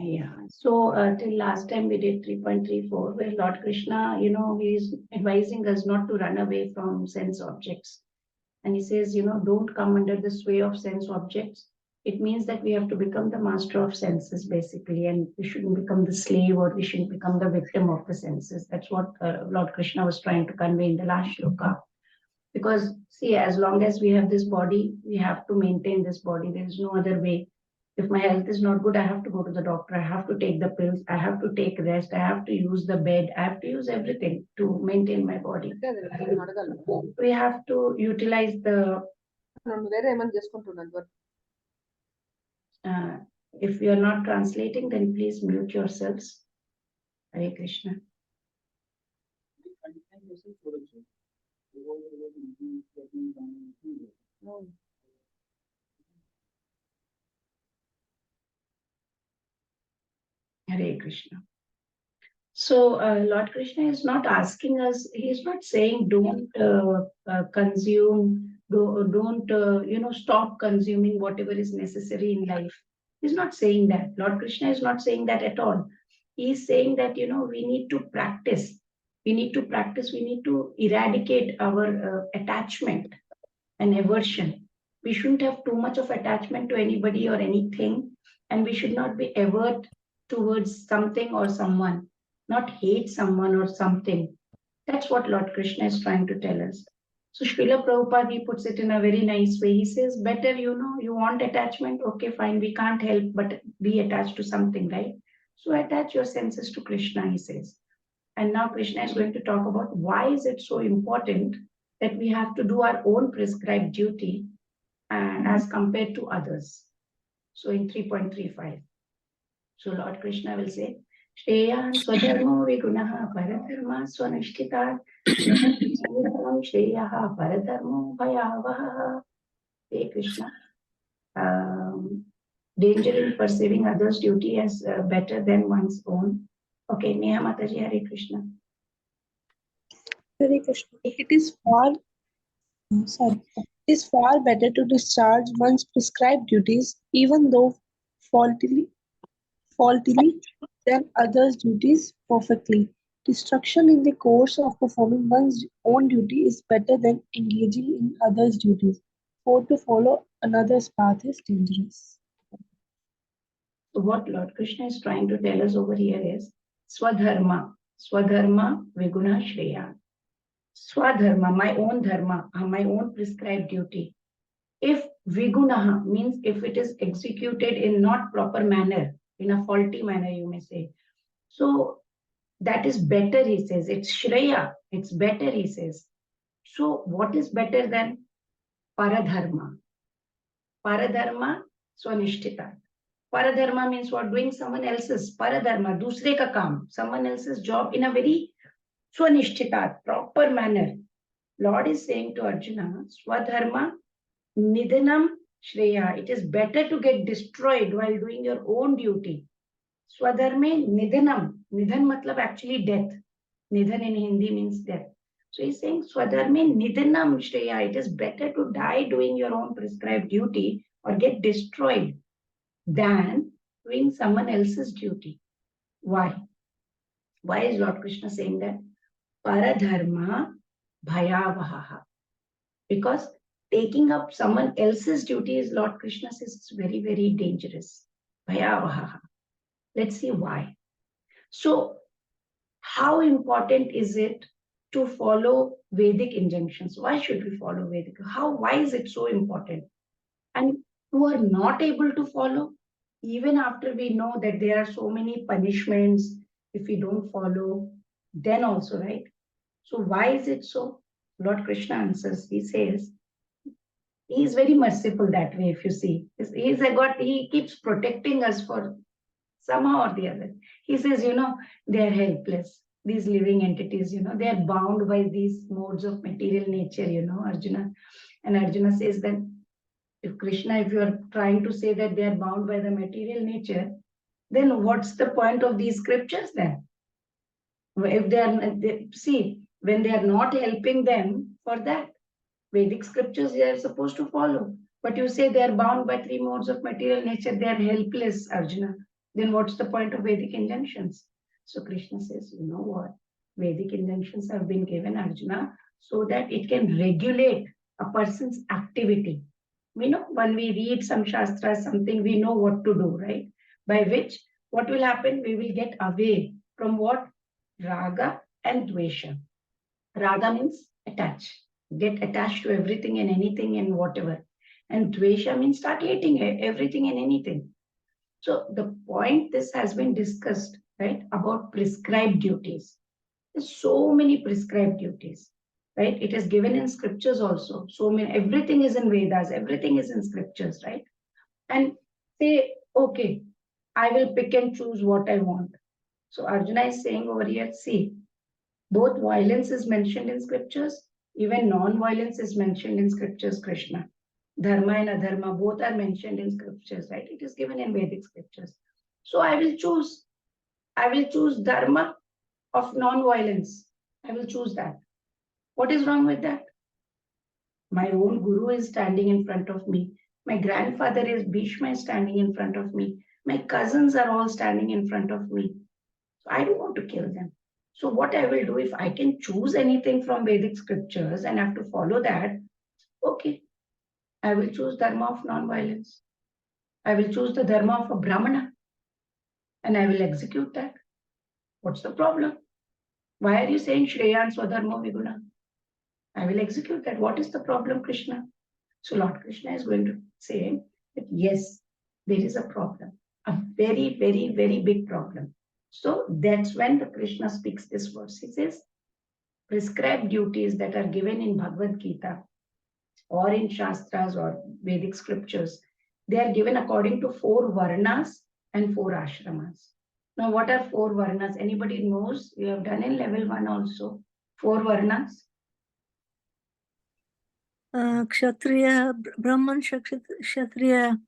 Yeah. So till last time we did 3.34, where Lord Krishna, he is advising us not to run away from sense objects. And he says, don't come under the sway of sense objects. It means that we have to become the master of senses, basically, and we shouldn't become the slave or we shouldn't become the victim of the senses. That's what Lord Krishna was trying to convey in the last shloka. Because, see, as long as we have this body, we have to maintain this body. There is no other way. If my health is not good, I have to go to the doctor. I have to take the pills. I have to take rest. I have to use the bed. I have to use everything to maintain my body. We have to utilize the. If you are not translating, then please mute yourselves. Hare Krishna. Hare Krishna. So Lord Krishna is not asking us, he is not saying don't consume, don't stop consuming whatever is necessary in life. He's not saying that. Lord Krishna is not saying that at all. He is saying that, we need to practice. We need to practice. We need to eradicate our attachment and aversion. We shouldn't have too much of attachment to anybody or anything. And we should not be avert towards something or someone, not hate someone or something. That's what Lord Krishna is trying to tell us. So Srila Prabhupada, he puts it in a very nice way. He says, better, you want attachment. Okay, fine. We can't help but be attached to something, right? So attach your senses to Krishna, he says. And now Krishna is going to talk about why is it so important that we have to do our own prescribed duty as compared to others. So in 3.35. So Lord Krishna will say, Shreyan swadharmo vigunaha paradharma swanishtitat Shreyaha paradharmo bhayavaha. Hey Krishna. Danger in perceiving others' duty as better than one's own. Okay, Neha Mataji, Hare Krishna. Hare Krishna. It is far better to discharge one's prescribed duties, even though faultily, than others' duties perfectly. Destruction in the course of performing one's own duty is better than engaging in others' duties, for to follow another's path is dangerous. So what Lord Krishna is trying to tell us over here is Swadharma. Swadharma Viguna Shreya. Swadharma, my own dharma, my own prescribed duty. If Vigunaha means if it is executed in not proper manner, in a faulty manner, you may say. So that is better, he says. It's Shreya. It's better, he says. So what is better than Paradharma? Paradharma Swanishtita. Paradharma means what? Doing someone else's. Paradharma, dusre ka kaam. Someone else's job in a very Swanishtita, proper manner. Lord is saying to Arjuna, Swadharma Nidhanam Shreya. It is better to get destroyed while doing your own duty. Swadharme Nidhanam. Nidhan matlab actually death. Nidhan in Hindi means death. So he's saying Swadharme Nidhanam Shreya. It is better to die doing your own prescribed duty or get destroyed than doing someone else's duty. Why? Why is Lord Krishna saying that? Paradharma Bhayavaha. Because taking up someone else's duty is, Lord Krishna says, it's very, very dangerous. Bhayavaha. Let's see why. So, how important is it to follow Vedic injunctions? Why should we follow Vedic? Why is it so important? And who are not able to follow, even after we know that there are so many punishments if we don't follow, then also, right? So why is it so? Lord Krishna answers, he says, he is very merciful that way, if you see. He's a God, he keeps protecting us for somehow or the other. He says, they are helpless. These living entities, they are bound by these modes of material nature, Arjuna. And Arjuna says that if Krishna, if you are trying to say that they are bound by the material nature, then what's the point of these scriptures then? If see, when they are not helping them for that, Vedic scriptures they are supposed to follow. But you say they are bound by three modes of material nature, they are helpless, Arjuna. then what's the point of Vedic injunctions? So Krishna says, you know what? Vedic injunctions have been given, Arjuna, so that it can regulate a person's activity. We know when we read some shastras, something, we know what to do, right? By which, what will happen? We will get away from what? Raga and Dvesha. Raga means attach. Get attached to everything and anything and whatever. And Dvesha means start hating everything and anything. So the point this has been discussed, right, about prescribed duties. There's so many prescribed duties, right? It is given in scriptures also. So many, everything is in Vedas, everything is in scriptures, right? And say, okay, I will pick and choose what I want. So Arjuna is saying over here, see, both violence is mentioned in scriptures, even non-violence is mentioned in scriptures, Krishna. Dharma and adharma, both are mentioned in scriptures, right? It is given in Vedic scriptures. So I will choose dharma of non-violence. I will choose that. What is wrong with that? My own guru is standing in front of me. My grandfather is Bhishma is standing in front of me. My cousins are all standing in front of me. So I don't want to kill them. So what I will do, if I can choose anything from Vedic scriptures and have to follow that, okay, I will choose dharma of non-violence. I will choose the dharma of a Brahmana and I will execute that. What's the problem? Why are you saying Shreyan Swadharma Viguna? I will execute that. What is the problem, Krishna? So Lord Krishna is going to say that yes, there is a problem, a very, very, very big problem. So that's when the Krishna speaks this verse. He says, prescribed duties that are given in Bhagavad Gita or in Shastras or Vedic scriptures, they are given according to 4 Varnas and 4 Ashramas. Now, what are 4 Varnas? Anybody knows? We have done in level 1 also. 4 Varnas. Kshatriya, Brahman, Kshatriya,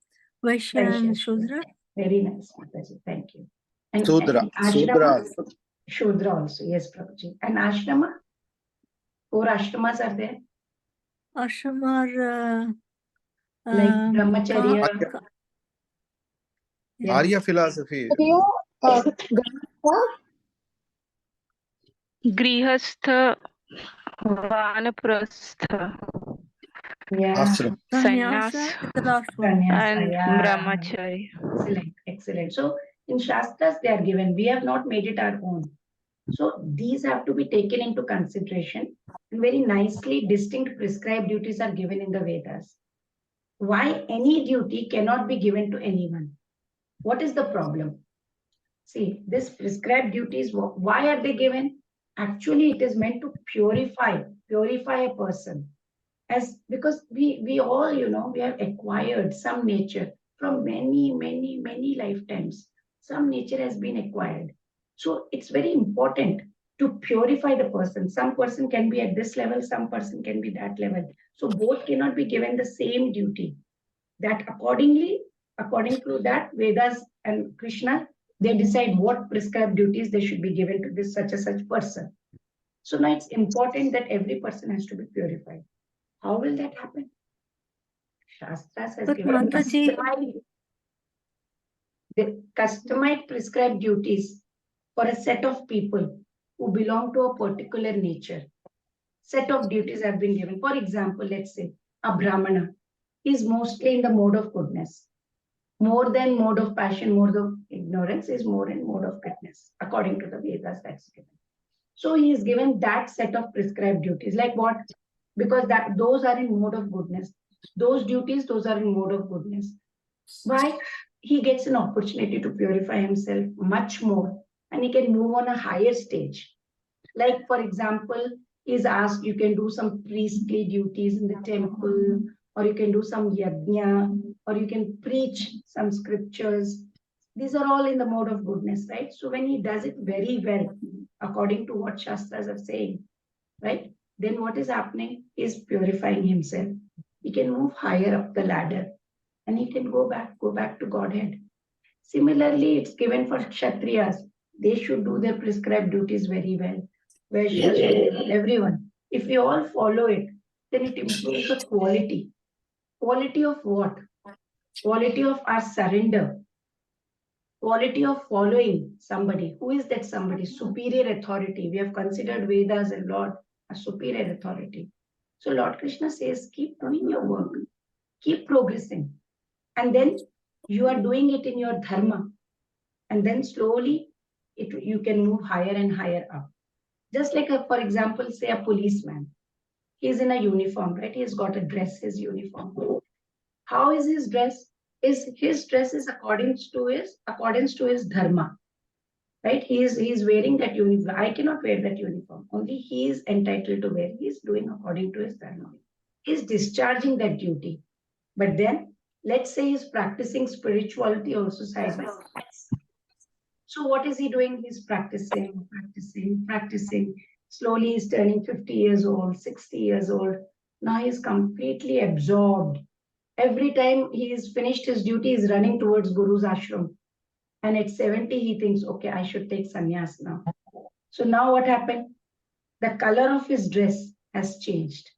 Vaishya, and Shudra. Very nice, Mataji. Thank you. And Shudra. Ashrama? Shudra also. Yes, Prabhuji. And Ashrama? 4 Ashramas are there. Ashrama are Like Brahmacharya. Yeah. Arya philosophy. Grihastha, Vanaprastha, Yeah. Sannyasa is the last one. and yeah. Brahmachari. Excellent, excellent. So in Shastras, they are given. We have not made it our own. So these have to be taken into consideration. And very nicely distinct prescribed duties are given in the Vedas. Why any duty cannot be given to anyone? What is the problem? See, this prescribed duties, why are they given? Actually, it is meant to purify a person. Because we all, we have acquired some nature from many, many, many lifetimes. Some nature has been acquired. So it's very important to purify the person. Some person can be at this level, some person can be that level. So both cannot be given the same duty. That according to that, Vedas and Krishna, they decide what prescribed duties they should be given to this such and such person. So now it's important that every person has to be purified. How will that happen? Shastras has given customized prescribed duties for a set of people who belong to a particular nature. Set of duties have been given. For example, let's say a Brahmana is mostly in the mode of goodness. More than mode of passion, mode of ignorance is more in mode of goodness, according to the Vedas that's given. So he is given that set of prescribed duties. Like what? Because those are in mode of goodness. Those duties, those are in mode of goodness. Why? He gets an opportunity to purify himself much more and he can move on a higher stage. Like, for example, he's asked, you can do some priestly duties in the temple, or you can do some yajna, or you can preach some scriptures. These are all in the mode of goodness, right? So when he does it very well, according to what Shastras are saying, right? Then what is happening is purifying himself. He can move higher up the ladder and he can go back to Godhead. Similarly, it's given for Kshatriyas. They should do their prescribed duties very well. Everyone. If we all follow it, then it improves the quality. Quality of what? Quality of our surrender. quality of following somebody. Who is that somebody? Superior authority. We have considered Vedas and Lord a superior authority. So Lord Krishna says, keep doing your work, keep progressing. And then you are doing it in your dharma. And then slowly you can move higher and higher up. Just like, for example, say a policeman. He's in a uniform, right? He's got a dress, his uniform. How is his dress? His dress is accordance to his dharma, right? He is wearing that uniform. I cannot wear that uniform. Only he is entitled to wear. He is doing according to his dharma. He is discharging that duty. But then, let's say he's practicing spirituality also side by side. So what is he doing? He's practicing. Slowly he's turning 50 years old, 60 years old. Now he's completely absorbed. Every time he's finished his duty, he's running towards Guru's ashram. And at 70, he thinks, okay, I should take sannyas now. So now what happened? The color of his dress has changed.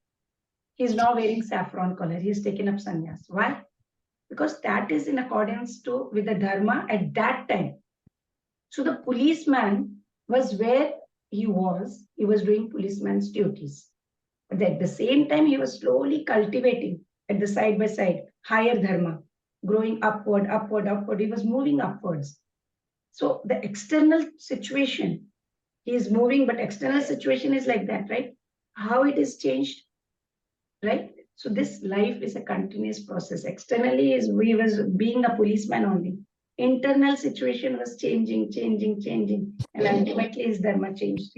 He's now wearing saffron color. He's taken up sannyas. Why? Because that is in accordance with the dharma at that time. So the policeman was where he was doing policeman's duties. But at the same time, he was slowly cultivating at the side by side, higher dharma, growing upward. He was moving upwards. So the external situation, he is moving, but external situation is like that, right? How it is changed, right? So this life is a continuous process. Externally we was being a policeman only. Internal situation was changing, and ultimately his dharma changed.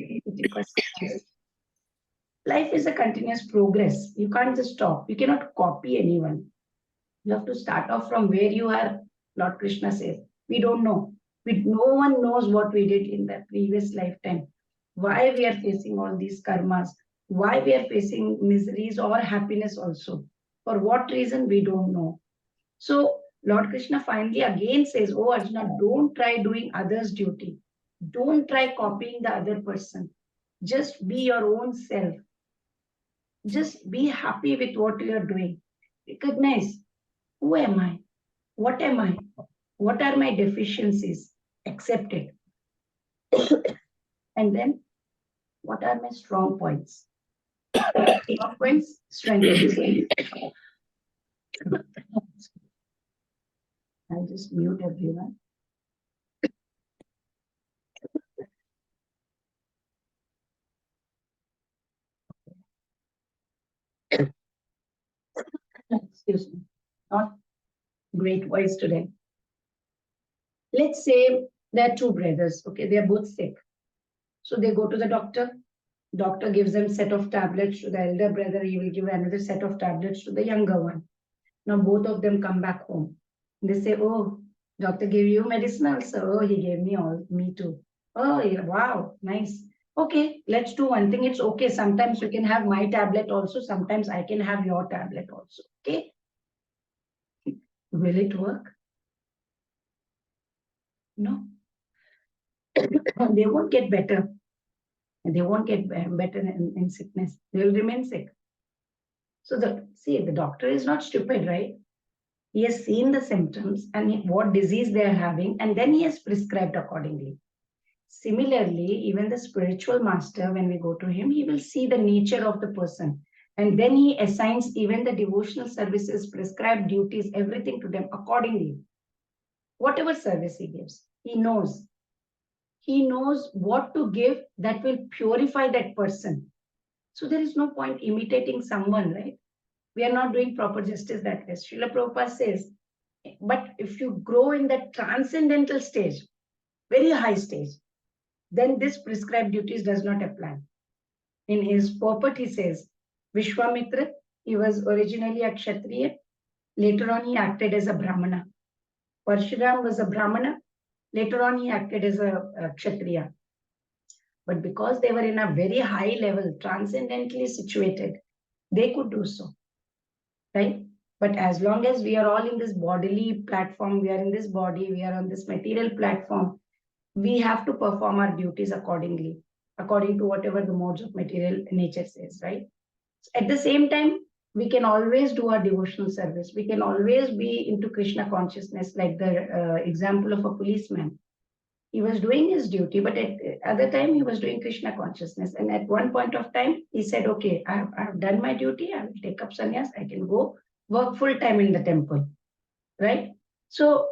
Life is a continuous progress. You can't just stop. You cannot copy anyone. You have to start off from where you are. Lord Krishna says, we don't know. No one knows what we did in the previous lifetime. Why we are facing all these karmas. Why we are facing miseries or happiness also. For what reason, we don't know. So Lord Krishna finally again says, oh Arjuna, don't try doing others' duty. Don't try copying the other person. Just be your own self. Just be happy with what you are doing. Recognize, who am I? What am I? What are my deficiencies? Accept it. And then, what are my strong points? Strong points, strength. I'll just mute everyone. Excuse me. Not great voice today. Let's say there are two brothers. Okay, they are both sick. So they go to the doctor. Doctor gives them set of tablets to the elder brother. He will give another set of tablets to the younger one. Now both of them come back home. They say, oh, doctor gave you medicine also. Oh, he gave me too. Oh, yeah, wow, nice. Okay, let's do one thing. It's okay. Sometimes you can have my tablet also. Sometimes I can have your tablet also. Okay. Will it work? No. They won't get better. They won't get better in sickness. They will remain sick. So the doctor is not stupid, right? He has seen the symptoms and what disease they are having, and then he has prescribed accordingly. Similarly, even the spiritual master, when we go to him, he will see the nature of the person. And then he assigns even the devotional services, prescribed duties, everything to them accordingly. Whatever service he gives, he knows. He knows what to give that will purify that person. So there is no point imitating someone, right? We are not doing proper justice that way. Srila Prabhupada says, but if you grow in that transcendental stage, very high stage, then this prescribed duties does not apply. In his purport, he says, Vishwamitra, he was originally a Kshatriya. Later on, he acted as a Brahmana. Parshuram was a Brahmana. Later on, he acted as a Kshatriya. But because they were in a very high level, transcendentally situated, they could do so. Right? But as long as we are all in this bodily platform, we are in this body, we are on this material platform, we have to perform our duties accordingly, according to whatever the modes of material nature says, right? At the same time, we can always do our devotional service. We can always be into Krishna consciousness, like the example of a policeman. He was doing his duty, but at other time he was doing Krishna consciousness. And at one point of time, he said, okay, I've done my duty. I will take up sannyas. I can go work full time in the temple, right? So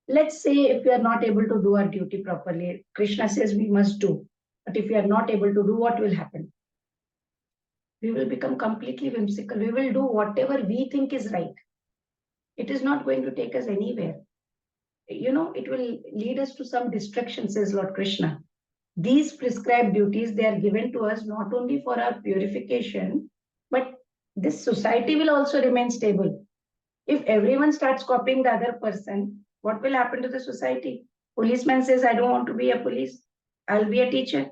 let's say if we are not able to do our duty properly, Krishna says we must do. But if we are not able to do, what will happen? We will become completely whimsical. We will do whatever we think is right. It is not going to take us anywhere. You know, it will lead us to some destruction, says Lord Krishna. These prescribed duties, they are given to us not only for our purification, but this society will also remain stable. If everyone starts copying the other person, what will happen to the society? Policeman says, I don't want to be a police. I'll be a teacher.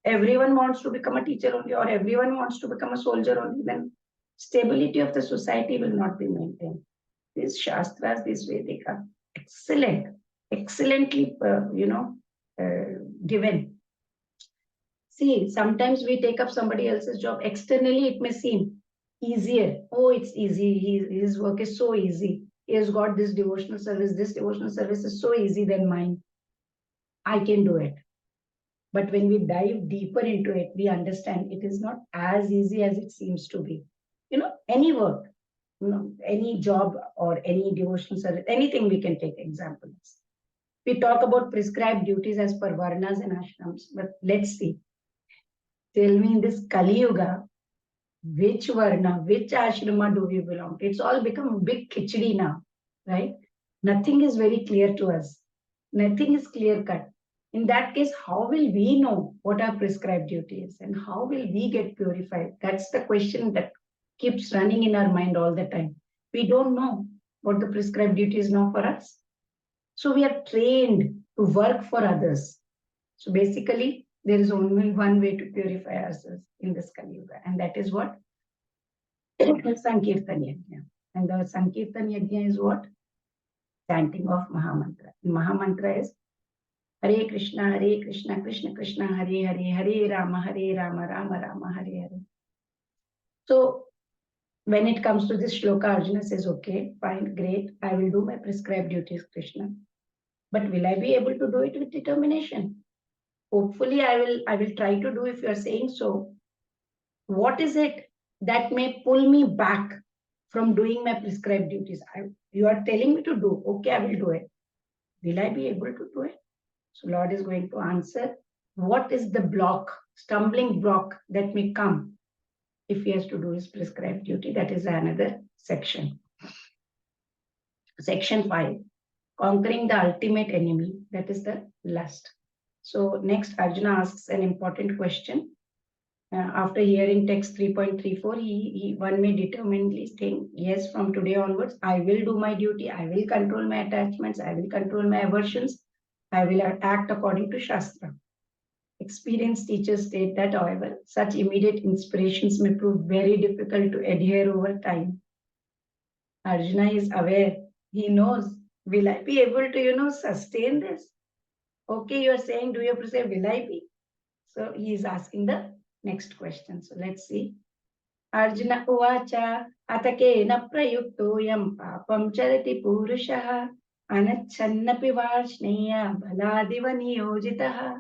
Everyone wants to become a teacher only, or everyone wants to become a soldier only. Then stability of the society will not be maintained. These Shastras, these Vedic are excellently, given. See, sometimes we take up somebody else's job. Externally, it may seem easier. Oh, it's easy. His work is so easy. He has got this devotional service. This devotional service is so easy than mine. I can do it. But when we dive deeper into it, we understand it is not as easy as it seems to be. You know, any work, any job or any devotional service, anything we can take examples. We talk about prescribed duties as per varnas and ashrams, but let's see. Tell me in this Kali Yuga, which varna, which ashrama do we belong to? It's all become a big khichdi now, right? Nothing is very clear to us. Nothing is clear cut. In that case, how will we know what our prescribed duty is and how will we get purified? That's the question that keeps running in our mind all the time. We don't know what the prescribed duty is now for us. So we are trained to work for others. So basically, there is only one way to purify ourselves in this Kali Yuga, and that is what? Sankirtan Yajna. And the Sankirtan Yajna is what? Chanting of Mahamantra. Mahamantra is Hare Krishna, Krishna Krishna, Hare Hare, Hare Rama, Rama Rama, Hare Hare. So when it comes to this shloka, Arjuna says, okay, fine, great, I will do my prescribed duties, Krishna. But will I be able to do it with determination? Hopefully, I will try to do if you are saying so. What is it that may pull me back from doing my prescribed duties? You are telling me to do, okay, I will do it. Will I be able to do it? So Lord is going to answer, what is the block, stumbling block that may come if he has to do his prescribed duty? That is another section. Section 5, conquering the ultimate enemy, that is the lust. So next Arjuna asks an important question. After hearing text 3.34, one may determinedly think, yes, from today onwards, I will do my duty, I will control my attachments, I will control my aversions, I will act according to Shastra. Experienced teachers state that, however, such immediate inspirations may prove very difficult to adhere over time. Arjuna is aware, he knows, will I be able to, sustain this? Okay, you are saying, do you prescribe, will I be? So he is asking the next question. So let's see. Arjuna uvacha atakena prayuktoyam papam charati purushaha anachannapi varshneya baladiva niyojitaha.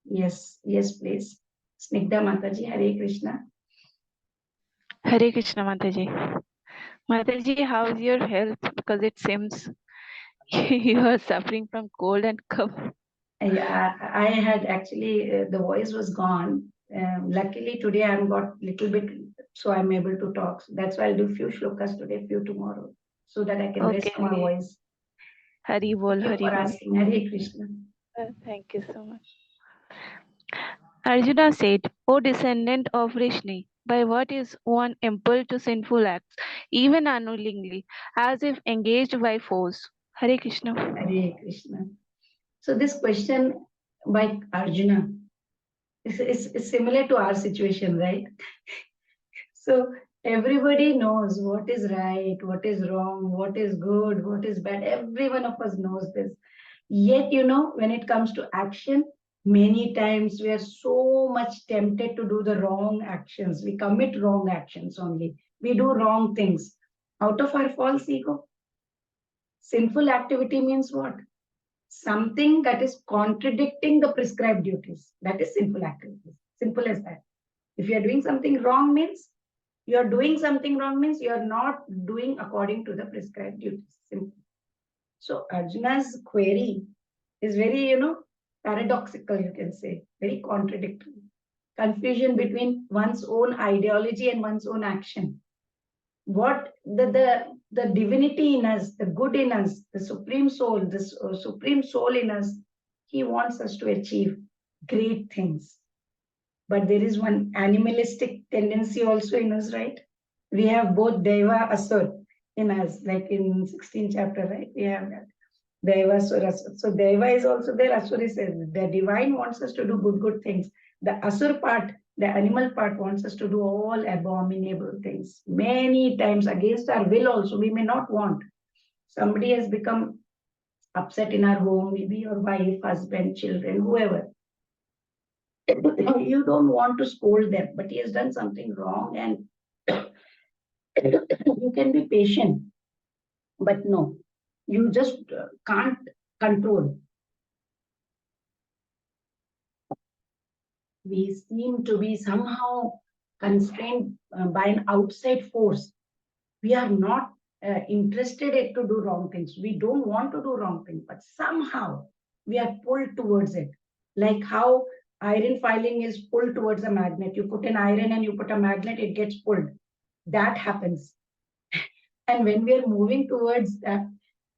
Yes, please. Snigdha Mataji, Hare Krishna. Hare Krishna, Mataji. Mataji, how is your health? Because it seems you are suffering from cold and cough. Yeah, I had actually, the voice was gone. Luckily today I've got little bit, so I'm able to talk. So that's why I'll do few shlokas today, few tomorrow, so that I can rest my voice. Hari bol, Thank you for asking. Hare Krishna. Thank you so much. Arjuna said, O descendant of Vrishni, by what is one impelled to sinful acts, even unwillingly, as if engaged by force? Hare Krishna. Hare Krishna. So this question by Arjuna is similar to our situation, right? So everybody knows what is right, what is wrong, what is good, what is bad. Every one of us knows this. Yet, when it comes to action, Many times we are so much tempted to do the wrong actions. We commit wrong actions only. We do wrong things out of our false ego. Sinful activity means what? Something that is contradicting the prescribed duties. That is sinful activity. Simple as that. If you are doing something wrong means you are doing something wrong means you are not doing according to the prescribed duties. Simple. So Arjuna's query is very, paradoxical, you can say, very contradictory. Confusion between one's own ideology and one's own action. What the divinity in us, the good in us, the supreme soul, this supreme soul in us, he wants us to achieve great things. But there is one animalistic tendency also in us, right? We have both Deva, Asur in us, like in 16th chapter, right? We have that. Deva, Asur, Asur. So Deva is also there, Asur is there. The divine wants us to do good things. The Asur part, the animal part wants us to do all abominable things. Many times against our will also, we may not want. Somebody has become upset in our home, maybe your wife, husband, children, whoever. You don't want to scold them, but he has done something wrong and you can be patient. But no, you just can't control. We seem to be somehow constrained by an outside force. We are not interested to do wrong things. We don't want to do wrong things, but somehow we are pulled towards it. Like how iron filing is pulled towards a magnet. You put an iron and you put a magnet, it gets pulled. That happens. And when we are moving towards that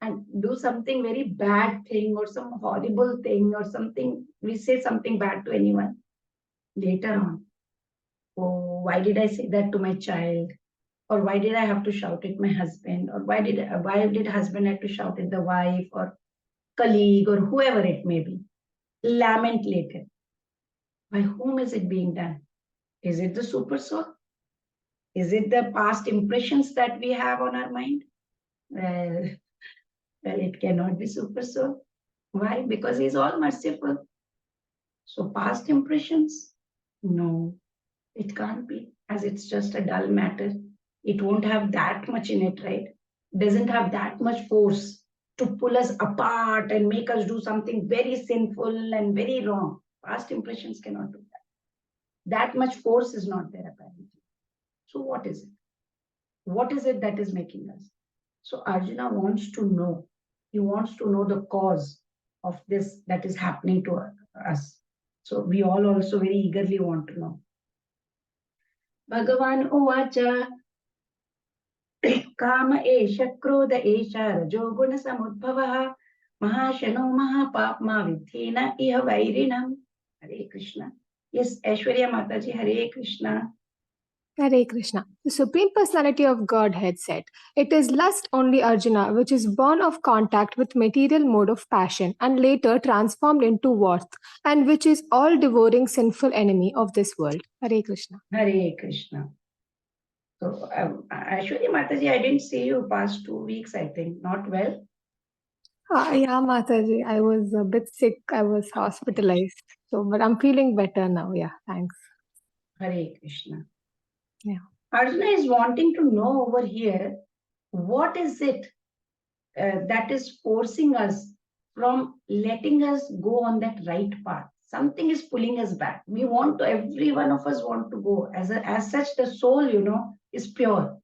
and do something very bad thing or some horrible thing or something, we say something bad to anyone. Later on, oh, why did I say that to my child? Or why did I have to shout at my husband? Or why did husband have to shout at the wife or colleague or whoever it may be? Lament later. By whom is it being done? Is it the super soul? Is it the past impressions that we have on our mind? Well, it cannot be super soul. Why? Because he's all merciful. So past impressions? No, it can't be, as it's just a dull matter. It won't have that much in it, right? It doesn't have that much force to pull us apart and make us do something very sinful and very wrong. Past impressions cannot do that. That much force is not there apparently. So what is it? What is it that is making us? So Arjuna wants to know. He wants to know the cause of this that is happening to us. So we all also very eagerly want to know. Bhagavan Uvacha Kama Esha Krodha Esha Rajoguna Samudbhavaha Mahashano Mahapapma Vidhena Iha Vairinam. Hare Krishna. Yes, Aishwarya Mataji, Hare Krishna. Hare Krishna. The Supreme Personality of Godhead said, "It is lust only, Arjuna, which is born of contact with material mode of passion and later transformed into worth, and which is all devouring sinful enemy of this world." Hare Krishna. Hare Krishna. So, Aishwarya Mataji, I didn't see you past 2 weeks, I think. Not well? Yeah, Mataji, I was a bit sick. I was hospitalized. So, but I'm feeling better now. Yeah, thanks. Hare Krishna. Yeah. Arjuna is wanting to know over here, what is it that is forcing us from letting us go on that right path? Something is pulling us back. We want to, every one of us want to go. As such, the soul, is pure.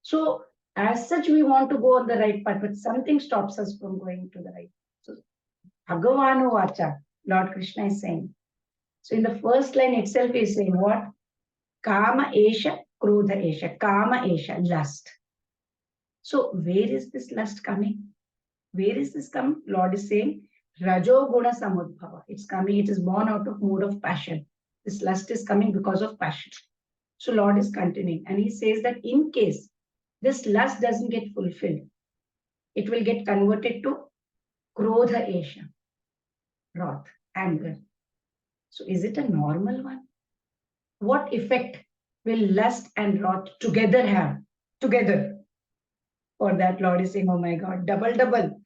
So as such, we want to go on the right path, but something stops us from going to the right. So Bhagavanu Vacha, Lord Krishna is saying. So in the first line itself, he is saying what? Kama Esha, Krodha Esha. Kama Esha, lust. So where is this lust coming? Where is this coming? Lord is saying, Rajo Guna Samudbhava. It's coming, it is born out of mood of passion. This lust is coming because of passion. So Lord is continuing. And he says that in case this lust doesn't get fulfilled, it will get converted to Krodha Esha, wrath, anger. So is it a normal one? What effect will lust and wrath together have? Together. For that, Lord is saying, oh my God, double.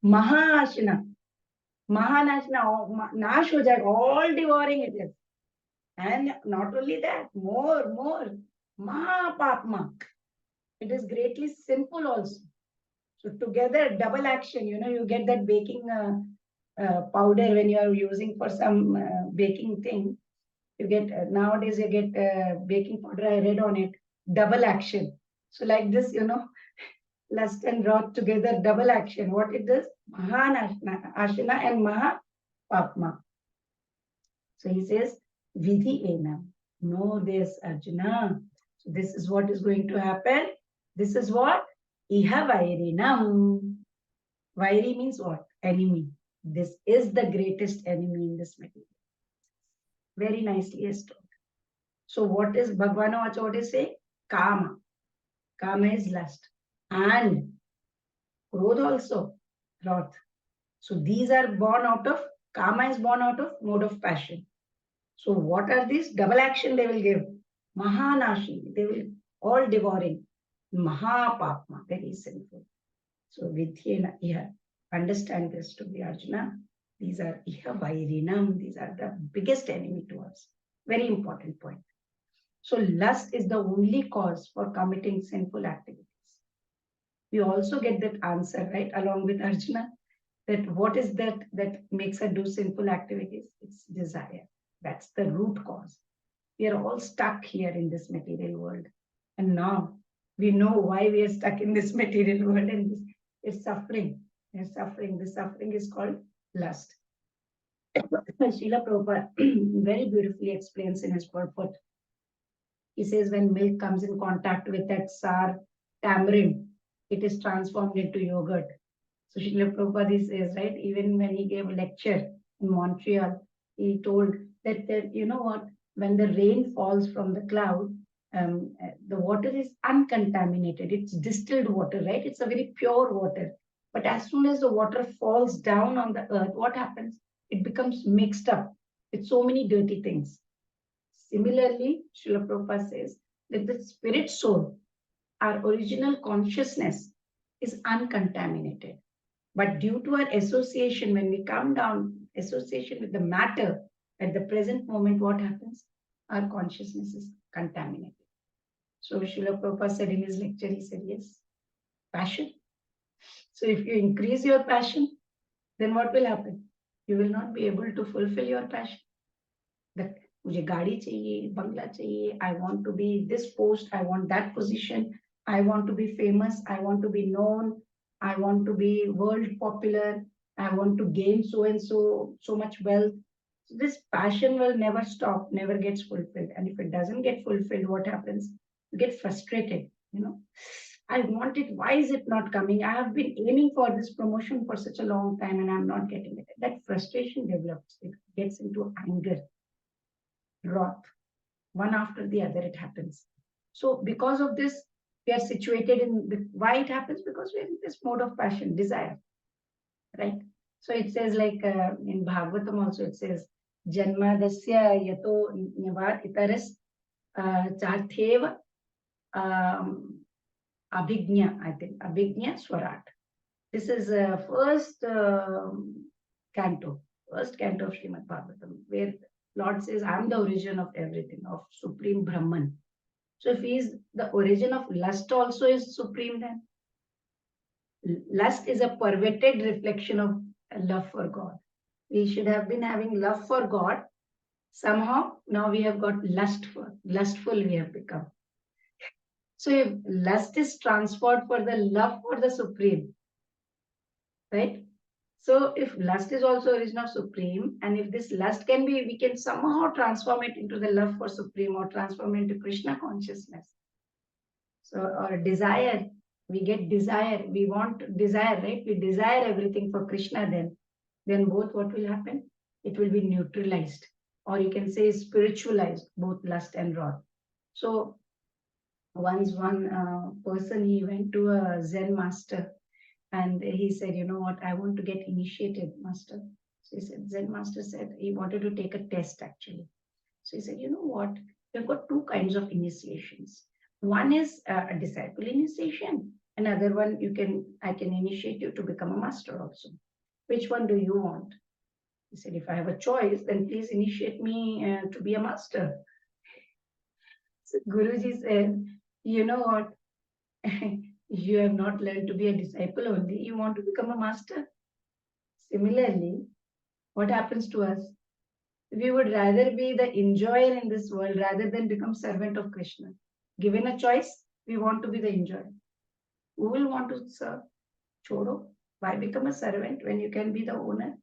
Mahashana. Mahanash now, Nash ho jayega, all devouring it is. And not only that, more. Mahapapma. It is greatly sinful also. So together, double action. You get that baking powder when you are using for some baking thing. You get nowadays you get baking powder. I read on it, double action. So like this, lust and wrath together, double action. What it does? Mahanaashana and Mahapapma. So he says, Vidhi enam. Know this, Arjuna. So this is what is going to happen. This is what? Iha vairinam. Vairi means what? Enemy. This is the greatest enemy in this material. Very nicely is told. So what is Bhagwan what is say? Kama. Kama is lust. And Krodha also, wrath. So these are born out of, Kama is born out of mode of passion. So what are these? Double action they will give. Mahanashi, they will all devouring. Mahapapma, very sinful. So Vidhyena Iha, understand this to be Arjuna. These are Iha Vairinam, these are the biggest enemy to us. Very important point. So lust is the only cause for committing sinful activities. We also get that answer, right, along with Arjuna, that what is that makes her do sinful activities? It's desire. That's the root cause. We are all stuck here in this material world. And now we know why we are stuck in this material world, and it's suffering. It's suffering. This suffering is called lust. Srila Prabhupada very beautifully explains in his purport. He says when milk comes in contact with that sour tamarind, it is transformed into yogurt. So Srila Prabhupada says, right, even when he gave a lecture in Montreal, he told that you know what, when the rain falls from the cloud, the water is uncontaminated. It's distilled water, right? It's a very pure water. But as soon as the water falls down on the earth, what happens? It becomes mixed up with so many dirty things. Similarly, Srila Prabhupada says that the spirit soul, our original consciousness, is uncontaminated. But due to our association, when we come down, association with the matter, at the present moment, what happens? Our consciousness is contaminated. So Srila Prabhupada said in his lecture, he said, yes, passion. So if you increase your passion, then what will happen? You will not be able to fulfill your passion. That मुझे गाड़ी चाहिए, बंगला चाहिए, I want to be this post, I want that position, I want to be famous, I want to be known, I want to be world popular, I want to gain so and so much wealth. So this passion will never stop, never gets fulfilled. And if it doesn't get fulfilled, what happens? You get frustrated, I want it, why is it not coming? I have been aiming for this promotion for such a long time and I'm not getting it. That frustration develops, it gets into anger, wrath, one after the other it happens. So because of this, we are situated in, why it happens? Because we are in this mode of passion, desire, right? So it says like in Bhagavatam also it says, Janmadasya yato nivat itaras chartheva abhignya, I think, abhignya swarat. This is first canto of Srimad Bhagavatam, where Lord says, I am the origin of everything, of Supreme Brahman. So if he is the origin of lust also is supreme, then lust is a perverted reflection of love for God. We should have been having love for God. Somehow now we have got lustful we have become. So if lust is transferred for the love for the Supreme, right? So if lust is also origin of Supreme, and if this lust can be, we can somehow transform it into the love for Supreme or transform it into Krishna consciousness. So or desire, we get desire, we want desire, right? We desire everything for Krishna, then both what will happen? It will be neutralized, or you can say spiritualized, both lust and wrath. So once one person, he went to a Zen master and he said, you know what, I want to get initiated, master. So he said, Zen master said, he wanted to take a test actually. So he said, you know what, we've got two kinds of initiations. One is a disciple initiation. Another one, I can initiate you to become a master also. Which one do you want? He said, if I have a choice, then please initiate me to be a master. So Guruji said, you know what? You have not learned to be a disciple only. You want to become a master. Similarly, what happens to us? We would rather be the enjoyer in this world rather than become servant of Krishna. Given a choice, we want to be the enjoyer. Who will want to serve? Chodo. Why become a servant when you can be the owner?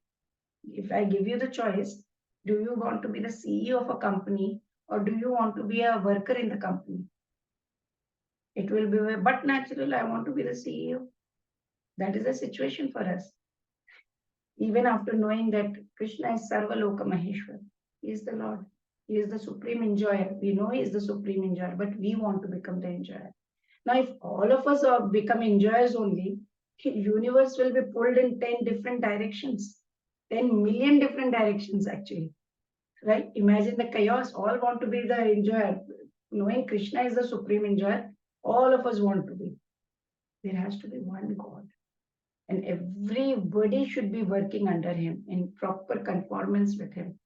If I give you the choice, do you want to be the CEO of a company or do you want to be a worker in the company? It will be, but natural, I want to be the CEO. That is the situation for us. Even after knowing that Krishna is Sarva Loka Maheshwar, he is the Lord, he is the supreme enjoyer. We know he is the supreme enjoyer, but we want to become the enjoyer. Now, if all of us are become enjoyers only, universe will be pulled in 10 different directions, 10 million different directions actually, right? Imagine the chaos. All want to be the enjoyer. Knowing Krishna is the supreme enjoyer, all of us want to be. There has to be one God. And everybody should be working under him in proper conformance with him.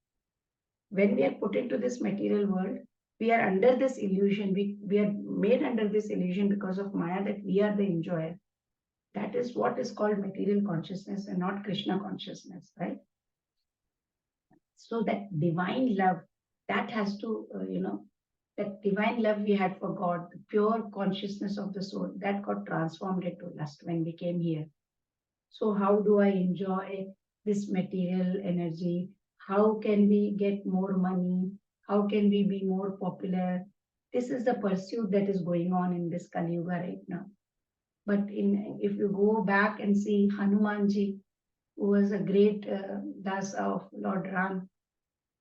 When we are put into this material world, we are under this illusion. We are made under this illusion because of Maya that we are the enjoyer. That is what is called material consciousness and not Krishna consciousness, right? So that divine love, that has to, that divine love we had for God, the pure consciousness of the soul, that got transformed into lust when we came here. So how do I enjoy this material energy? How can we get more money? How can we be more popular? This is the pursuit that is going on in this Kali Yuga right now. But if you go back and see Hanumanji, who was a great dasa of Lord Ram,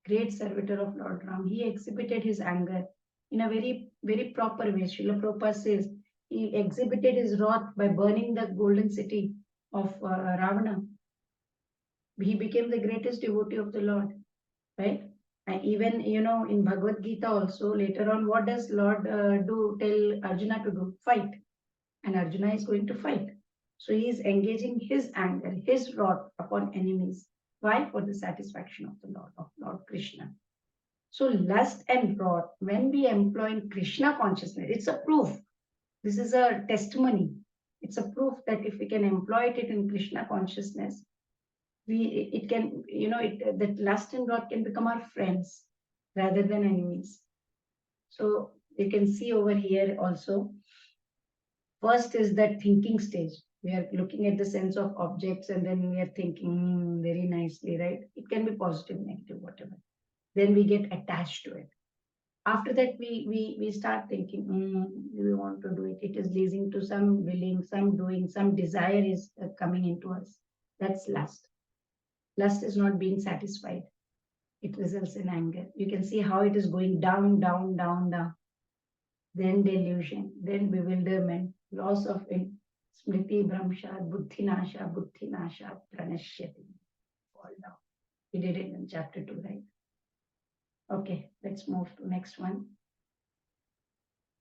great servitor of Lord Ram, he exhibited his anger in a very, very proper way. Srila Prabhupada says he exhibited his wrath by burning the golden city of Ravana. He became the greatest devotee of the Lord, right? And even, in Bhagavad Gita also, later on, what does Lord tell Arjuna to do? Fight. And Arjuna is going to fight. So he is engaging his anger, his wrath upon enemies. Why? For the satisfaction of the Lord, of Lord Krishna. So lust and wrath, when we employ in Krishna consciousness, it's a proof. This is a testimony. It's a proof that if we can employ it in Krishna consciousness, that lust and wrath can become our friends rather than enemies. So you can see over here also, first is that thinking stage. We are looking at the sense of objects and then we are thinking very nicely, right? It can be positive, negative, whatever. Then we get attached to it. After that, we start thinking, do we want to do it? It is leading to some willing, some doing, some desire is coming into us. That's lust. Lust is not being satisfied. It results in anger. You can see how it is going down, down, down, down. Then delusion, then bewilderment, loss of smriti, bhramsha, buddhinasha, pranashyati. Fall down. We did it in chapter 2, right? Okay, let's move to next one.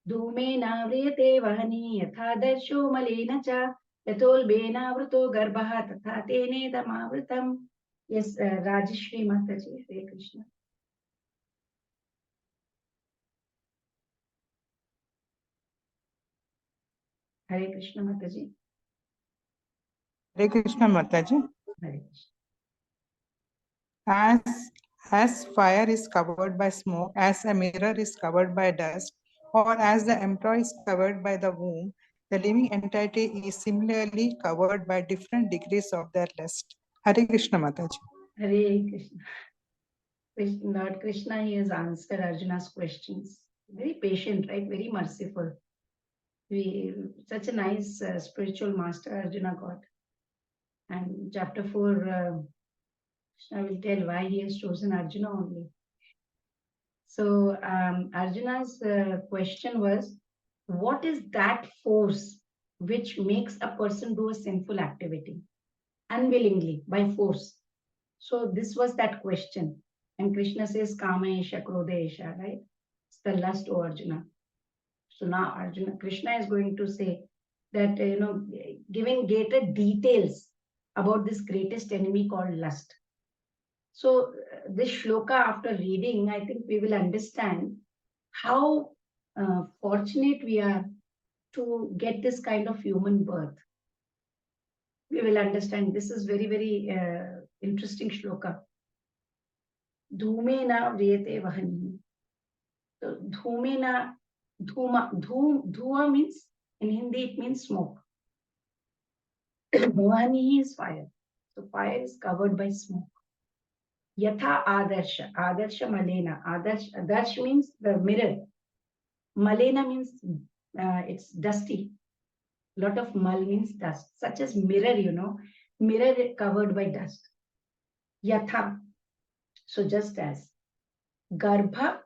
Dhumena vriyate vahani yatha darsho malena cha yatolbena vrito garbha tatha tene damavritam. Yes, Rajeshri Mataji, Hare Krishna. Hare Krishna Mataji. Hare Krishna Mataji. Hare Krishna. As fire is covered by smoke, as a mirror is covered by dust, or as the emperor is covered by the womb, the living entity is similarly covered by different degrees of their lust. Hare Krishna Mataji. Hare Krishna. Lord Krishna, he has answered Arjuna's questions. Very patient, right? Very merciful. Such a nice spiritual master Arjuna got. And chapter 4, Krishna will tell why he has chosen Arjuna only. So Arjuna's question was, what is that force which makes a person do a sinful activity unwillingly, by force? So this was that question. And Krishna says, Kama Esha, Krodha Esha, right? It's the lust, O Arjuna. So now Krishna is going to say that, giving greater details about this greatest enemy called lust. So this shloka, after reading, I think we will understand how fortunate we are to get this kind of human birth. We will understand. This is very, very interesting shloka. Dhumena vriyate vahani. So dhumena, dhuma means, in Hindi it means smoke. Vahani is fire. So fire is covered by smoke. Yatha adarsha. Adarsha malena. Adarsh means the mirror. Malena means it's dusty. Lot of mal means dust. Such as mirror, mirror covered by dust. Yatha. So just as. Garbha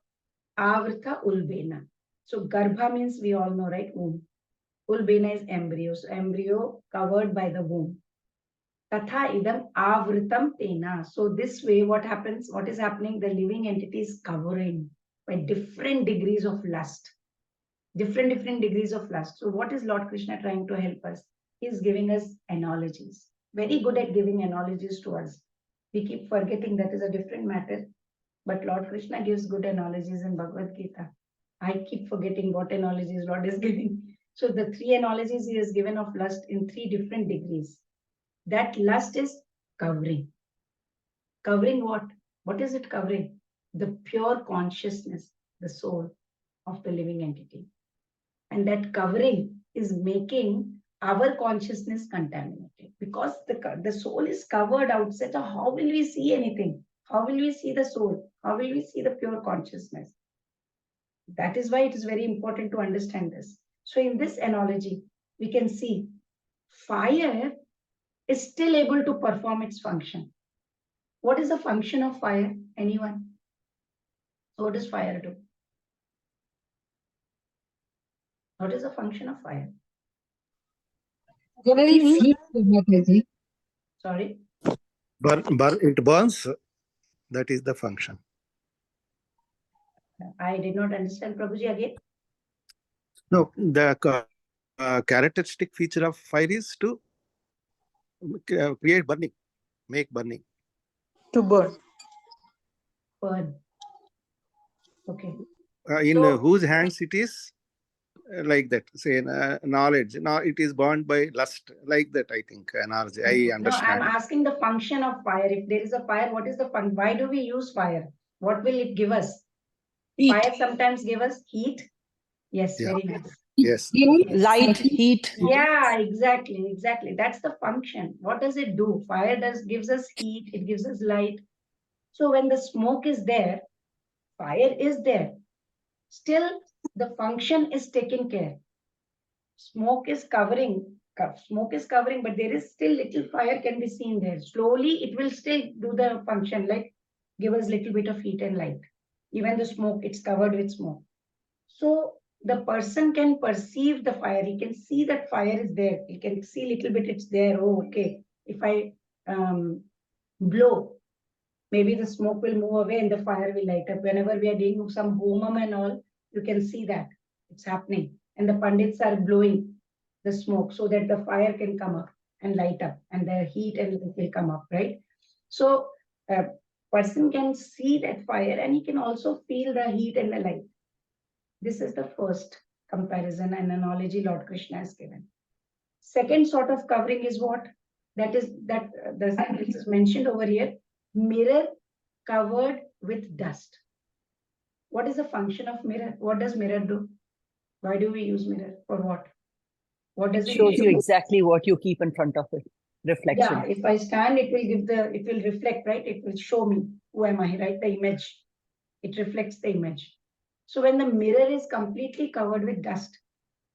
avrita ulbena. So garbha means we all know, right? Womb. Ulbena is embryo. So embryo covered by the womb. Tatha idam avritam tena. So this way, what happens? What is happening? The living entity is covering by different degrees of lust. Different degrees of lust. So what is Lord Krishna trying to help us? He is giving us analogies. Very good at giving analogies to us. We keep forgetting that is a different matter. But Lord Krishna gives good analogies in Bhagavad Gita. I keep forgetting what analogies Lord is giving. So the three analogies he has given of lust in 3 different degrees. That lust is covering. Covering what? What is it covering? The pure consciousness, the soul of the living entity. And that covering is making our consciousness contaminated. Because the soul is covered outside. So how will we see anything? How will we see the soul? How will we see the pure consciousness? That is why it is very important to understand this. So in this analogy, we can see fire is still able to perform its function. What is the function of fire? Anyone? So what does fire do? What is the function of fire? Sorry? It burns. That is the function. I did not understand, Prabhuji, again. No, the characteristic feature of fire is to create burning, make burning. To burn. Burn. Okay. In whose hands it is? Like that, say knowledge. Now it is burned by lust, like that. I think analogy. I understand. No, I'm asking the function of fire. If there is a fire, what is the function? Why do we use fire? What will it give us? Heat. Fire sometimes give us heat. Yes, Yeah. very nice. Yes. Light, heat. Yeah, exactly. That's the function. What does it do? Fire gives us heat. It gives us light. So when the smoke is there, fire is there. Still, the function is taken care. Smoke is covering, but there is still little fire can be seen there. Slowly, it will still do the function, like give us little bit of heat and light. Even the smoke, it's covered with smoke. So the person can perceive the fire. He can see that fire is there. He can see little bit it's there. Oh, okay. If I blow, maybe the smoke will move away and the fire will light up. Whenever we are doing some homam and all, you can see that it's happening. And the pandits are blowing the smoke so that the fire can come up and light up and the heat and it will come up, right? So a person can see that fire and he can also feel the heat and the light. This is the first comparison and analogy Lord Krishna has given. Second sort of covering is what? This is mentioned over here. Mirror covered with dust. What is the function of mirror? What does mirror do? Why do we use mirror? For what? What does it shows do? you exactly what you keep in front of it. Reflection. Yeah, if I stand, it will reflect, right? It will show me who am I, right? The image. It reflects the image. So when the mirror is completely covered with dust,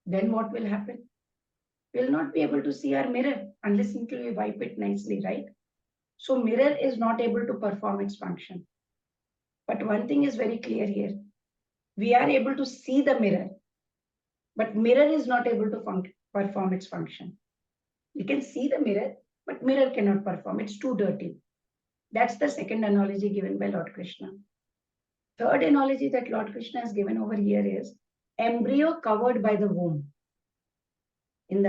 then what will happen? We'll not be able to see our mirror unless until we wipe it nicely, right? So mirror is not able to perform its function. But one thing is very clear here. We are able to see the mirror, but mirror is not able to perform its function. You can see the mirror, but mirror cannot perform. It's too dirty. That's the second analogy given by Lord Krishna. Third analogy that Lord Krishna has given over here is embryo covered by the womb. In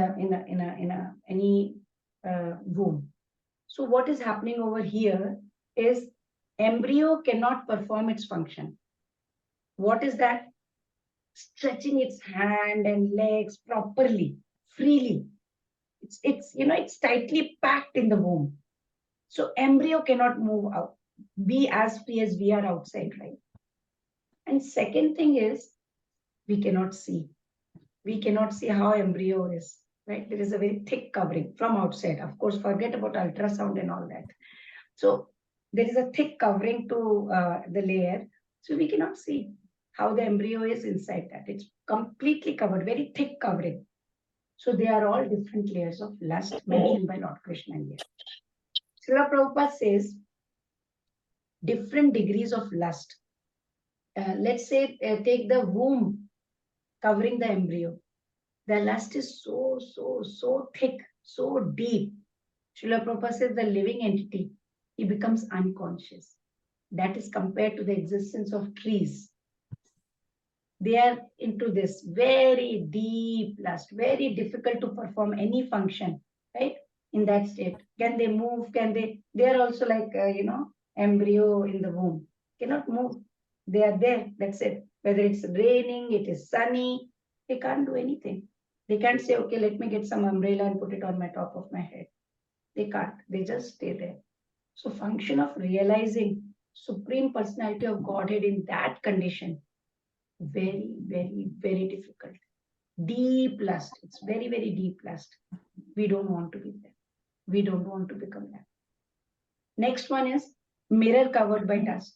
any womb. So what is happening over here is Embryo cannot perform its function. What is that? Stretching its hand and legs properly, freely. It's tightly packed in the womb. So embryo cannot move out, be as free as we are outside, right? And second thing is, we cannot see. We cannot see how embryo is, right? There is a very thick covering from outside. Of course, forget about ultrasound and all that. So there is a thick covering to the layer. So we cannot see how the embryo is inside that. It's completely covered, very thick covering. So they are all different layers of lust mentioned by Lord Krishna here. Srila Prabhupada says different degrees of lust. Let's say take the womb covering the embryo. The lust is so thick, so deep. Srila Prabhupada says the living entity, he becomes unconscious. That is compared to the existence of trees. They are into this very deep lust, very difficult to perform any function, right? In that state. Can they move? They are also like, embryo in the womb. Cannot move. They are there. That's it. Whether it's raining, it is sunny, they can't do anything. They can't say, okay, let me get some umbrella and put it on my top of my head. They can't. They just stay there. So function of realizing Supreme Personality of Godhead in that condition, very, very, very difficult. Deep lust. It's very, very deep lust. We don't want to be there. We don't want to become that. Next one is mirror covered by dust.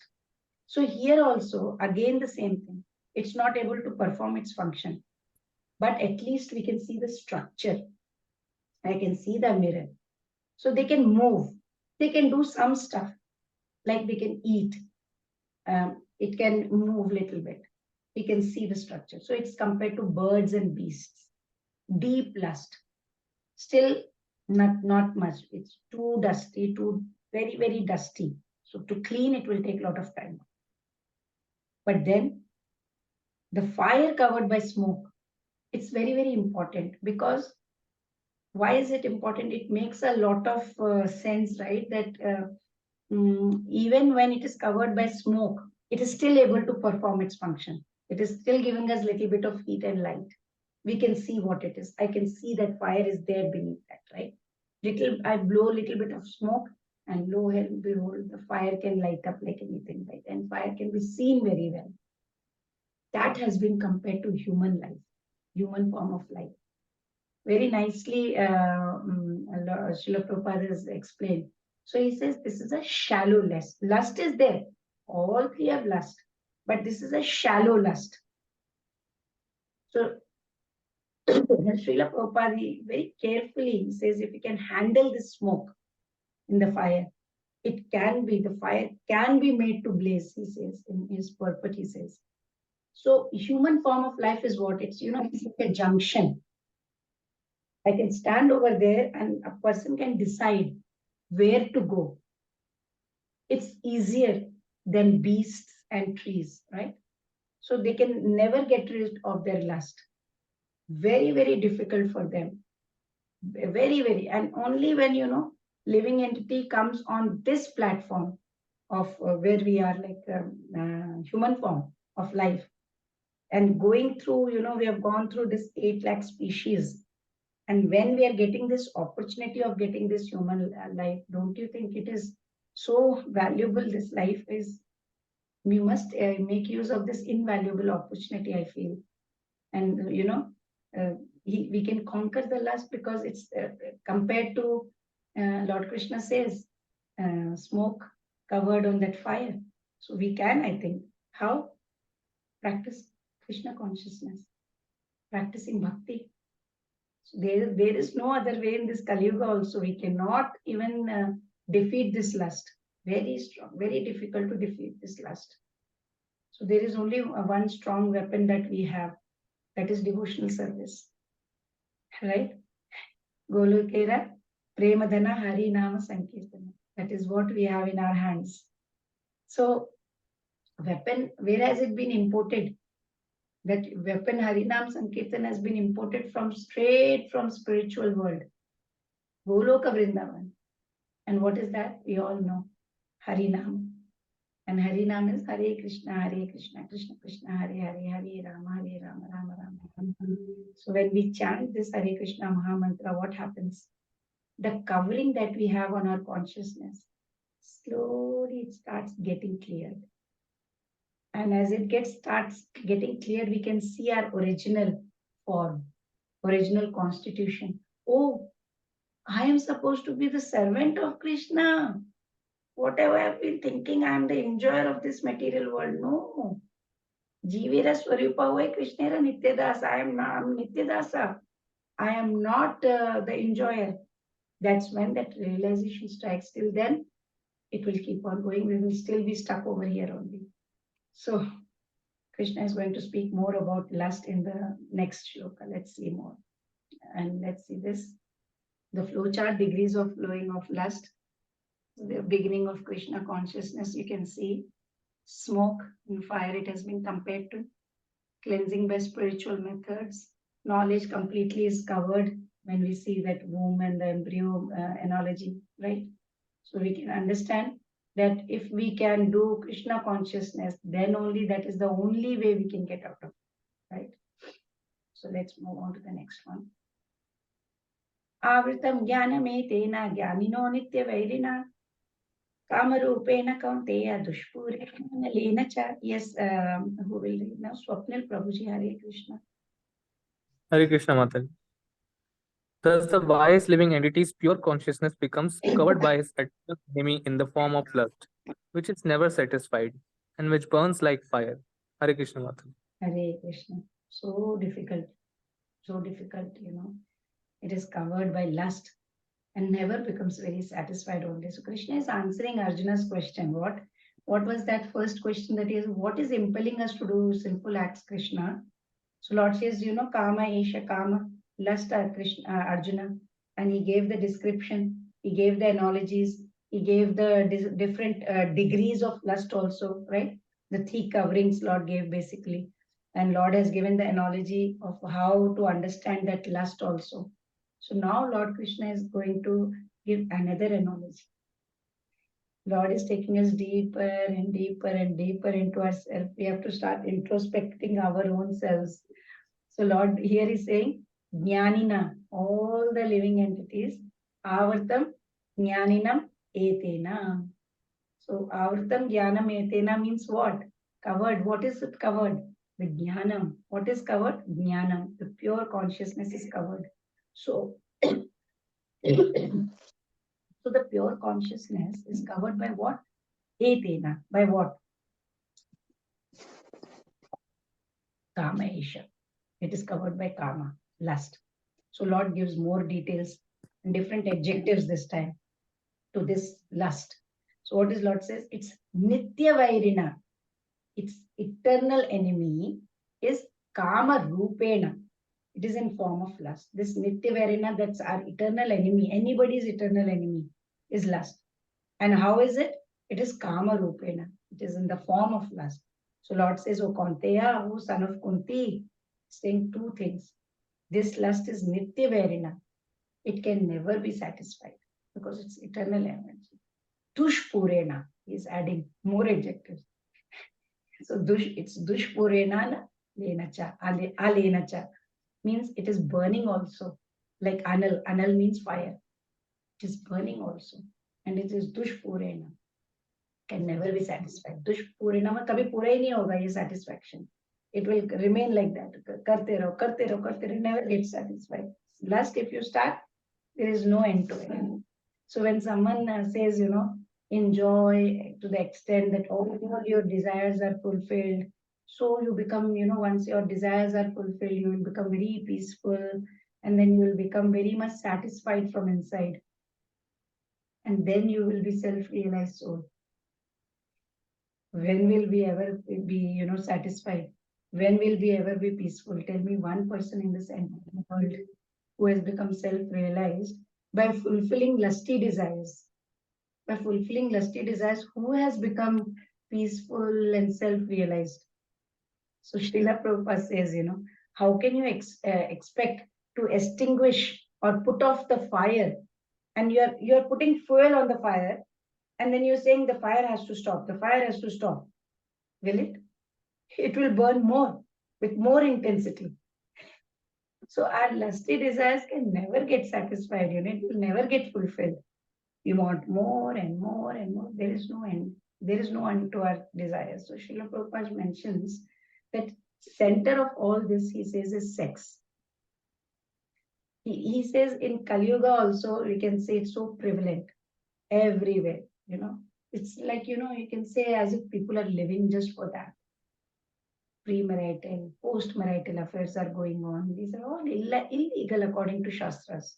So here also, again, the same thing. It's not able to perform its function. But at least we can see the structure. I can see the mirror. So they can move. They can do some stuff. Like they can eat. It can move a little bit. We can see the structure. So it's compared to birds and beasts. Deep lust. Still not much. It's too dusty, too very, very dusty. So to clean, it will take a lot of time. But then the fire covered by smoke, it's very, very important, because why is it important? It makes a lot of sense, right? That even when it is covered by smoke, it is still able to perform its function. It is still giving us a little bit of heat and light. We can see what it is. I can see that fire is there beneath that, right? I blow a little bit of smoke, and lo and behold, the fire can light up like anything, right? And fire can be seen very well. That has been compared to human life, human form of life. Very nicely, Srila Prabhupada has explained. So he says this is a shallow lust. Lust is there. All three have lust. But this is a shallow lust. So Srila Prabhupada very carefully says, if you can handle this smoke in the fire, the fire can be made to blaze, he says, in his purport, he says. So human form of life is what? It's like a junction. I can stand over there and a person can decide where to go. It's easier than beasts and trees, right? So they can never get rid of their lust. Very, very difficult for them. Very, very. And only when, living entity comes on this platform of where we are, like human form of life, and going through, we have gone through this 8 lakh species. And when we are getting this opportunity of getting this human life, don't you think it is so valuable? This life is, we must make use of this invaluable opportunity, I feel. And, we can conquer the lust, because it's compared to, Lord Krishna says, smoke covered on that fire. So we can, I think. How? Practice Krishna consciousness, practicing bhakti. So there is no other way in this Kali Yuga also. We cannot even defeat this lust. Very strong, very difficult to defeat this lust. So there is only one strong weapon that we have, that is devotional service. Right? Golokera, Premadhana, Hari Nama Sankirtana. That is what we have in our hands. So, weapon, where has it been imported? That weapon, Harinam Sankirtan, has been imported straight from spiritual world. Goloka Vrindavan. And what is that? We all know. Harinam. And Harinam is Hare Krishna, Krishna Krishna, Hare Hare, Hare Rama, Rama Rama. So when we chant this Hare Krishna Maha Mantra, what happens? The covering that we have on our consciousness, slowly it starts getting cleared. And as it starts getting clear, we can see our original form, original constitution. Oh, I am supposed to be the servant of Krishna. Whatever I've been thinking, I am the enjoyer of this material world. No. Jivira Swarupa Vai Krishnera Nityadasa. I am Nityadasa. I am not the enjoyer. That's when that realization strikes. Till then, it will keep on going. We will still be stuck over here only. So, Krishna is going to speak more about lust in the next shloka. Let's see more. And let's see this. The flowchart, degrees of flowing of lust. The beginning of Krishna consciousness, you can see smoke and fire, it has been compared to cleansing by spiritual methods. Knowledge completely is covered when we see that womb and the embryo analogy, right? So we can understand that if we can do Krishna consciousness, then only that is the only way we can get out of it, right? So let's move on to the next one. Avritam jnaname tena jnanino nitya vairina Kamarupena Kaunteya Dushpurena Lena Cha. Yes, who will read now? Swapnil Prabhuji, Hare Krishna. Hare Krishna Mataji. Thus, the wise living entity's pure consciousness becomes covered by his eternal enemy in the form of lust, which is never satisfied and which burns like fire. Hare Krishna Mataji. Hare Krishna. So difficult, It is covered by lust and never becomes very satisfied only. So Krishna is answering Arjuna's question. What was that first question? That is, what is impelling us to do sinful acts, Krishna? So Lord says, Kama Esha Kama, lust Krishna, Arjuna. And he gave the description, he gave the analogies, he gave the different degrees of lust also, right? The three coverings Lord gave basically. And Lord has given the analogy of how to understand that lust also. So now Lord Krishna is going to give another analogy. Lord is taking us deeper and deeper and deeper into ourselves. We have to start introspecting our own selves. So Lord here is saying, Jnanina, all the living entities, Avartam Jnaninam Etena. So Avartam Jnanam Etena means what? Covered. What is it covered? The Jnanam. What is covered? Jnanam. The pure consciousness is covered. So, so the pure consciousness is covered by what? Etena. By what? Kama Esha. It is covered by Kama, lust. So Lord gives more details and different adjectives this time to this lust. So what is Lord says? It's Nitya Vairina. Its eternal enemy is Kama Rupena. It is in form of lust. This Nitya Vairina, that's our eternal enemy. Anybody's eternal enemy is lust. And how is it? It is Kama Rupena. It is in the form of lust. So Lord says, O Kaunteya, O son of Kunti, saying two things. This lust is Nitya Vairina. It can never be satisfied because it's eternal energy. Dushpurena, he is adding more adjectives. So it's Dushpurena Lenacha, Alenacha, means it is burning also. Like Anal. Anal means fire. It is burning also. And it is Dushpurena. Can never be satisfied. Dushpurena, kabhi pura hi nahi hoga ye satisfaction. It will remain like that. Karte raho, never get satisfied. Last, if you start, there is no end to it. So when someone says, enjoy to the extent that all your desires are fulfilled, so you become, once your desires are fulfilled, you will become very peaceful, and then you will become very much satisfied from inside. And then you will be self-realized soul. When will we ever be, satisfied? When will we ever be peaceful? Tell me one person in this entire world who has become self-realized by fulfilling lusty desires. By fulfilling lusty desires, who has become peaceful and self-realized? So Srila Prabhupada says, how can you expect to extinguish or put off the fire? And you're putting fuel on the fire, And then you're saying the fire has to stop. The fire has to stop. Will it? It will burn more with more intensity. So our lusty desires can never get satisfied. It will never get fulfilled. We want more and more and more. There is no end. There is no end to our desires. So Srila Prabhupada mentions that center of all this, he says, is sex. He says in Kali Yuga also, we can say it's so prevalent everywhere. It's like, you can say as if people are living just for that. Pre-marital, post-marital affairs are going on. These are all illegal according to Shastras.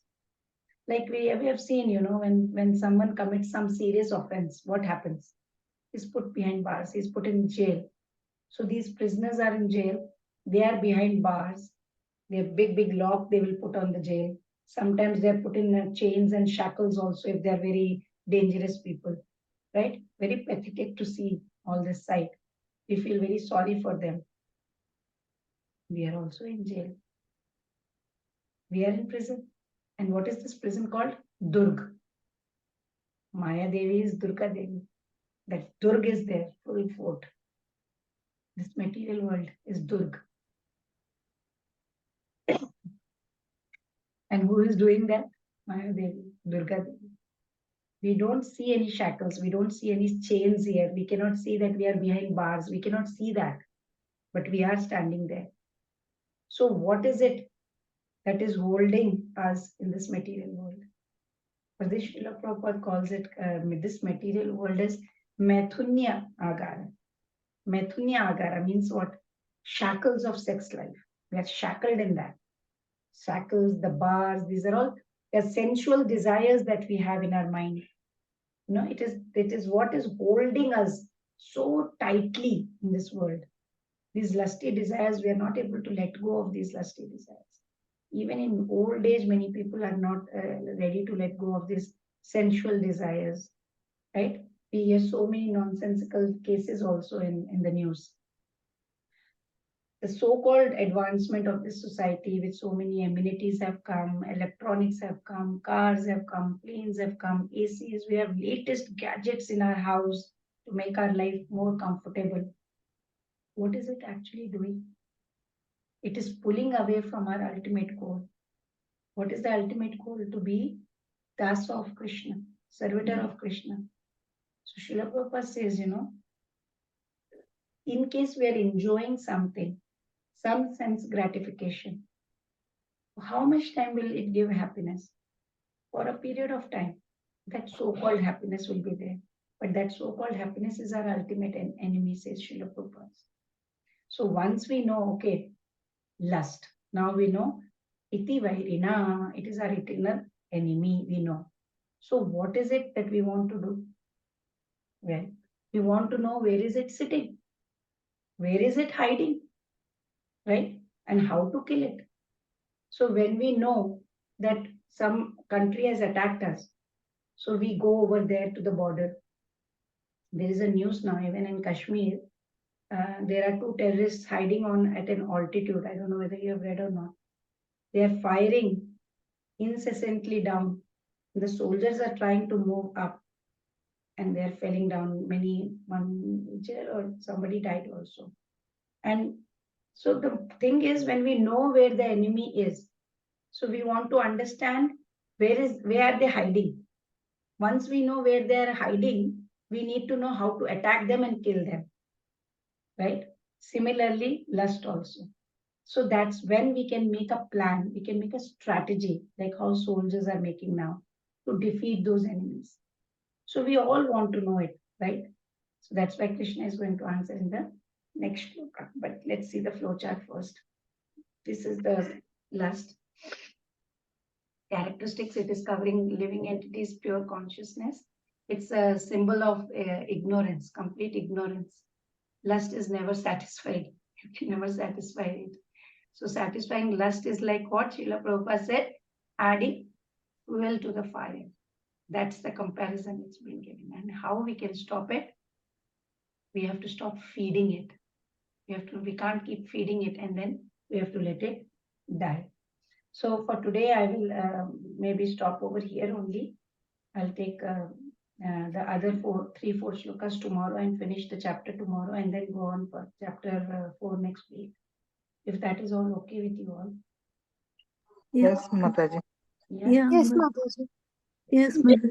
Like we have seen, when someone commits some serious offense, what happens? He's put behind bars, he's put in jail. So these prisoners are in jail, they are behind bars, they have big lock they will put on the jail. Sometimes they are put in chains and shackles also if they are very dangerous people, right? Very pathetic to see all this sight. We feel very sorry for them. We are also in jail. We are in prison. And what is this prison called? Durg. Maya Devi is Durga Devi. That Durg is there, full fort. This material world is Durg. And who is doing that? Maya Devi, Durga Devi. We don't see any shackles. We don't see any chains here. We cannot see that we are behind bars. We cannot see that. But we are standing there. So what is it that is holding us in this material world? For this, Srila Prabhupada calls it, this material world is Maithunya Agara. Maithunya Agara means what? Shackles of sex life. We are shackled in that. Shackles, the bars, these are all the sensual desires that we have in our mind. It is what is holding us so tightly in this world. These lusty desires, we are not able to let go of these lusty desires. Even in old age, many people are not ready to let go of these sensual desires, right? We hear so many nonsensical cases also in the news. The so-called advancement of this society with so many amenities have come, electronics have come, cars have come, planes have come, ACs, we have latest gadgets in our house to make our life more comfortable. What is it actually doing? It is pulling away from our ultimate goal. What is the ultimate goal? To be Dasa of Krishna, servitor of Krishna. So Srila Prabhupada says, in case we are enjoying something, some sense gratification, how much time will it give happiness? For a period of time. That so-called happiness will be there. But that so-called happiness is our ultimate enemy, says Srila Prabhupada. So once we know, okay, lust, now we know, iti vairina, it is our eternal enemy, we know. So what is it that we want to do? Well, we want to know where is it sitting? Where is it hiding? Right? And how to kill it. So when we know that some country has attacked us, so we go over there to the border. There is a news now, even in Kashmir, there are 2 terrorists hiding at an altitude. I don't know whether you have read or not. They are firing incessantly down. The soldiers are trying to move up and they are falling down. One or somebody died also. And so the thing is, when we know where the enemy is, so we want to understand where are they hiding. Once we know where they are hiding, we need to know how to attack them and kill them. Right? Similarly, lust also. So that's when we can make a plan, we can make a strategy, like how soldiers are making now, to defeat those enemies. So we all want to know it, right? So that's why Krishna is going to answer in the next shloka. But let's see the flowchart first. This is the lust. Characteristics, it is covering living entities, pure consciousness. It's a symbol of ignorance, complete ignorance. Lust is never satisfied. You can never satisfy it. So satisfying lust is like what Srila Prabhupada said, adding fuel to the fire. That's the comparison it's been given. And how we can stop it? We have to stop feeding it. We can't keep feeding it, and then we have to let it die. So for today, I will maybe stop over here only. I'll take the other 3-4 shlokas tomorrow and finish the chapter tomorrow and then go on for chapter 4 next week. If that is all okay with you all. Yeah. Yes, Mataji. Yeah. Yeah. Yes, Mataji. Yes, Mataji.